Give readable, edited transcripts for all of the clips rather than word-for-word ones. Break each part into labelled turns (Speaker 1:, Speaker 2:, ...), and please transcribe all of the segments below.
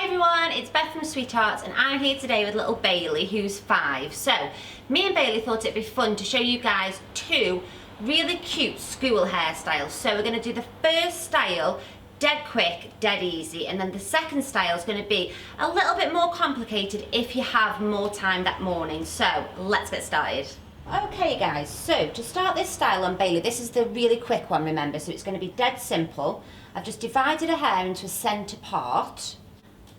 Speaker 1: Hi everyone, it's Beth from SweetHearts and I'm here today with little Bailey who's 5. So me and Bailey thought it'd be fun to show you guys 2 really cute school hairstyles. So we're going to do the first style dead quick, dead easy, and then the second style is going to be a little bit more complicated if you have more time that morning. So let's get started. Okay guys, so to start this style on Bailey, this is the really quick one, remember, so it's going to be dead simple. I've just divided her hair into a centre part.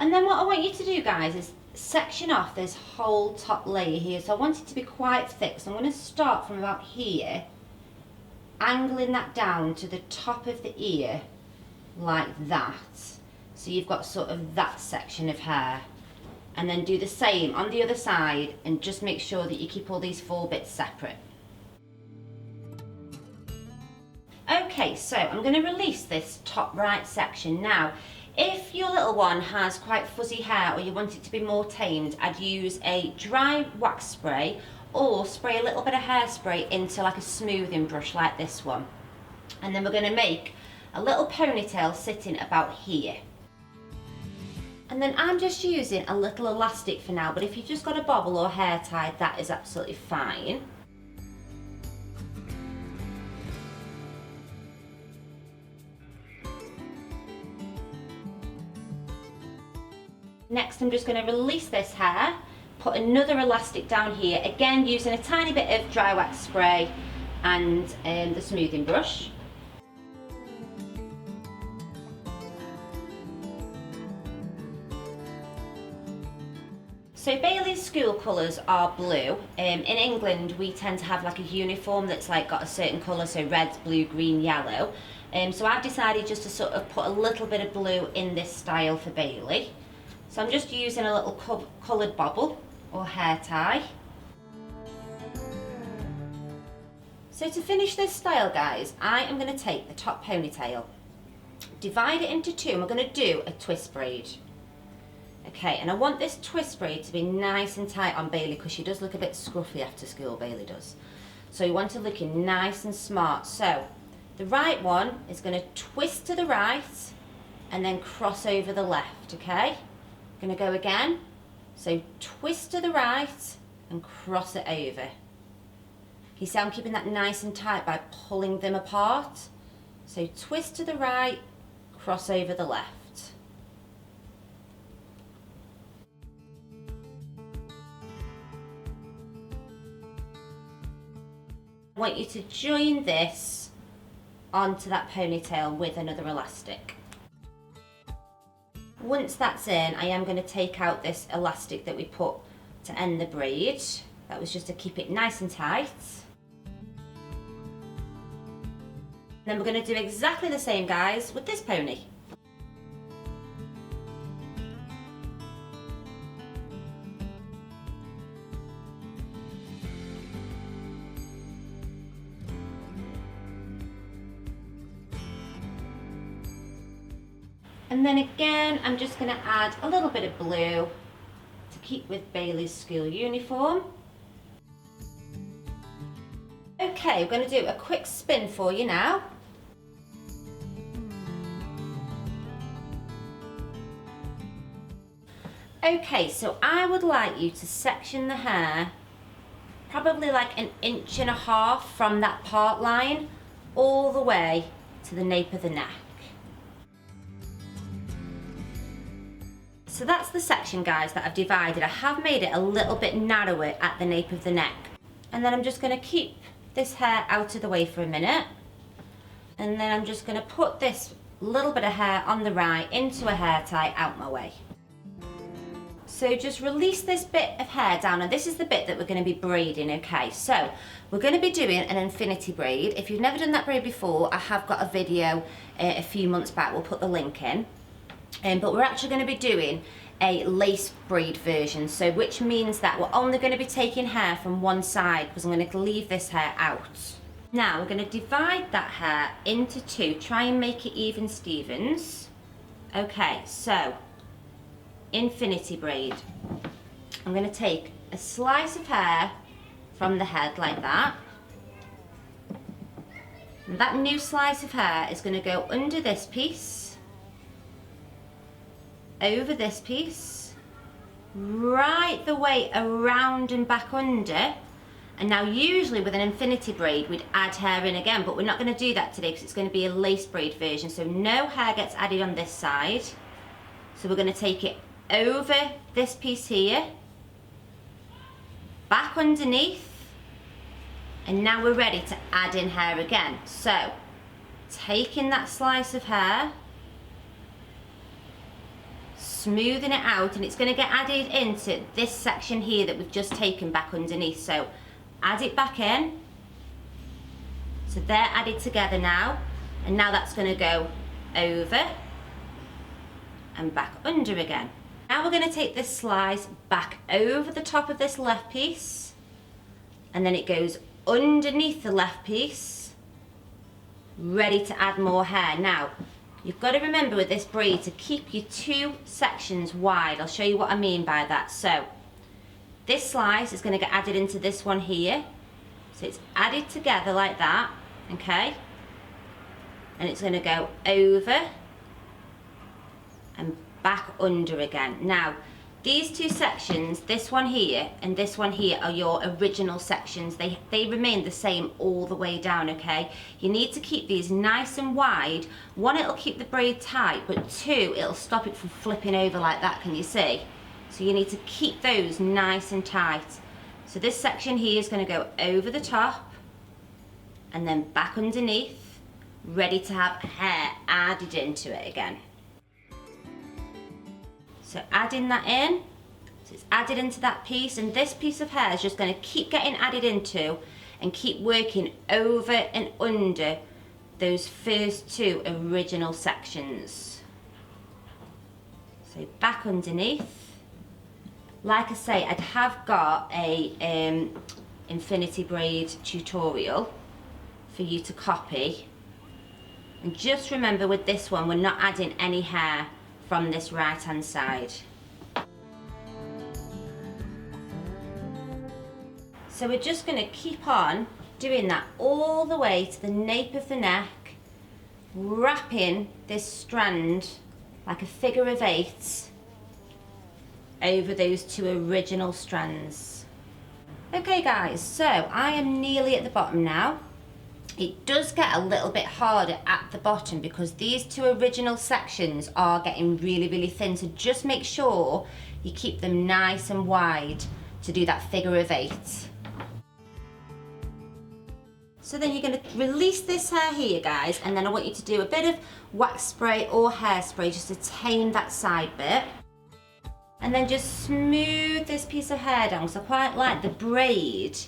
Speaker 1: And then what I want you to do guys is section off this whole top layer here. So I want it to be quite thick, so I'm going to start from about here, angling that down to the top of the ear like that. So you've got sort of that section of hair. And then do the same on the other side and just make sure that you keep all these 4 bits separate. Okay, so I'm going to release this top right section now. If your little one has quite fuzzy hair or you want it to be more tamed, I'd use a dry wax spray or spray a little bit of hairspray into like a smoothing brush like this one. And then we're going to make a little ponytail sitting about here. And then I'm just using a little elastic for now, but if you've just got a bobble or hair tie, that is absolutely fine. Next I'm just going to release this hair, put another elastic down here, again using a tiny bit of dry wax spray and the smoothing brush. So Bailey's school colours are blue. In England we tend to have like a uniform that's like got a certain colour, so red, blue, green, yellow. So I've decided just to sort of put a little bit of blue in this style for Bailey. So I'm just using a little coloured bobble or hair tie. So to finish this style guys, I am going to take the top ponytail, divide it into 2 and we're going to do a twist braid. Okay, and I want this twist braid to be nice and tight on Bailey because she does look a bit scruffy after school, Bailey does. So you want it looking nice and smart. So the right one is going to twist to the right and then cross over the left, okay? Going to go again. So twist to the right and cross it over. You see I'm keeping that nice and tight by pulling them apart. So twist to the right, cross over the left. I want you to join this onto that ponytail with another elastic. Once that's in, I am going to take out this elastic that we put to end the braid. That was just to keep it nice and tight. Then we're going to do exactly the same guys with this pony. And then again, I'm just going to add a little bit of blue to keep with Bailey's school uniform. Okay, we're going to do a quick spin for you now. Okay, so I would like you to section the hair probably like 1.5 inches from that part line all the way to the nape of the neck. So that's the section guys that I've divided. I have made it a little bit narrower at the nape of the neck. And then I'm just going to keep this hair out of the way for a minute. And then I'm just going to put this little bit of hair on the right into a hair tie out my way. So just release this bit of hair down, and this is the bit that we're going to be braiding, okay? So we're going to be doing an infinity braid. If you've never done that braid before, I have got a video a few months back, we'll put the link in. But we're actually going to be doing a lace braid version, so which means that we're only going to be taking hair from one side because I'm going to leave this hair out. Now we're going to divide that hair into 2, try and make it even Stevens. Okay, so infinity braid. I'm going to take a slice of hair from the head like that. And that new slice of hair is going to go under this piece. over this piece, right the way around and back under. And now usually with an infinity braid we'd add hair in again, but we're not going to do that today because it's going to be a lace braid version, so no hair gets added on this side. So we're going to take it over this piece here, back underneath, and now we're ready to add in hair again. So taking that slice of hair, smoothing it out, and it's going to get added into this section here that we've just taken back underneath. So add it back in. So they're added together now, and now that's going to go over and back under again. Now we're going to take this slice back over the top of this left piece, and then it goes underneath the left piece, ready to add more hair. Now you've got to remember with this braid to keep your two sections wide. I'll show you what I mean by that. So this slice is going to get added into this one here, so it's added together like that, okay, and it's going to go over and back under again. Now these two sections, this one here and this one here, are your original sections. They remain the same all the way down, okay? You need to keep these nice and wide. One, it'll keep the braid tight, but two, it'll stop it from flipping over like that, can you see? So you need to keep those nice and tight. So this section here is going to go over the top and then back underneath, ready to have hair added into it again. So adding that in, so it's added into that piece, and this piece of hair is just going to keep getting added into and keep working over and under those first two original sections. So back underneath. Like I say, I have got a infinity braid tutorial for you to copy. And just remember with this one, we're not adding any hair from this right hand side. So we're just going to keep on doing that all the way to the nape of the neck, wrapping this strand like a figure of 8 over those two original strands. Okay guys, so I am nearly at the bottom now. It does get a little bit harder at the bottom because these two original sections are getting really, really thin, so just make sure you keep them nice and wide to do that figure of 8. So then you're going to release this hair here, guys, and then I want you to do a bit of wax spray or hairspray just to tame that side bit. And then just smooth this piece of hair down, so I quite like the braid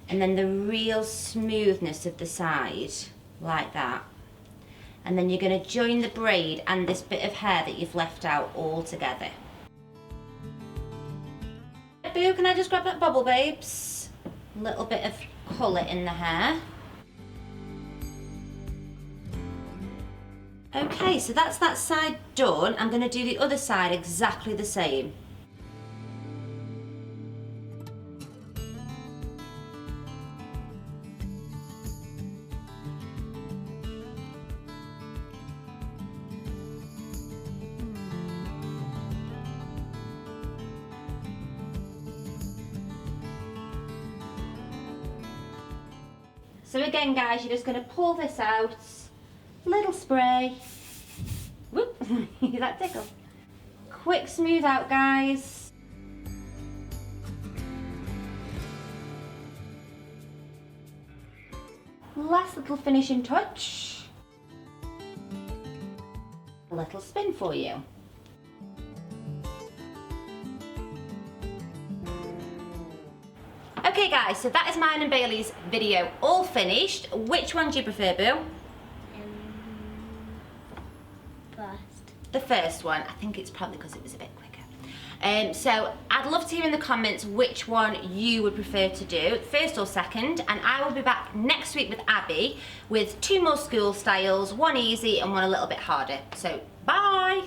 Speaker 1: and then the real smoothness of the side, like that. And then you're going to join the braid and this bit of hair that you've left out all together. Boo, can I just grab that bobble, babes? A little bit of colour in the hair. Okay, so that's that side done. I'm going to do the other side exactly the same. So again, guys, you're just going to pull this out, little spray, whoop, that tickle. Quick smooth out, guys. Last little finishing touch. A little spin for you. Okay guys, so that is mine and Bailey's video all finished. Which one do you prefer, Boo?
Speaker 2: First.
Speaker 1: The first one. I think it's probably because it was a bit quicker. So I'd love to hear in the comments which one you would prefer to do, first or second, and I will be back next week with Abby with 2 more school styles, one easy and one a little bit harder. So bye!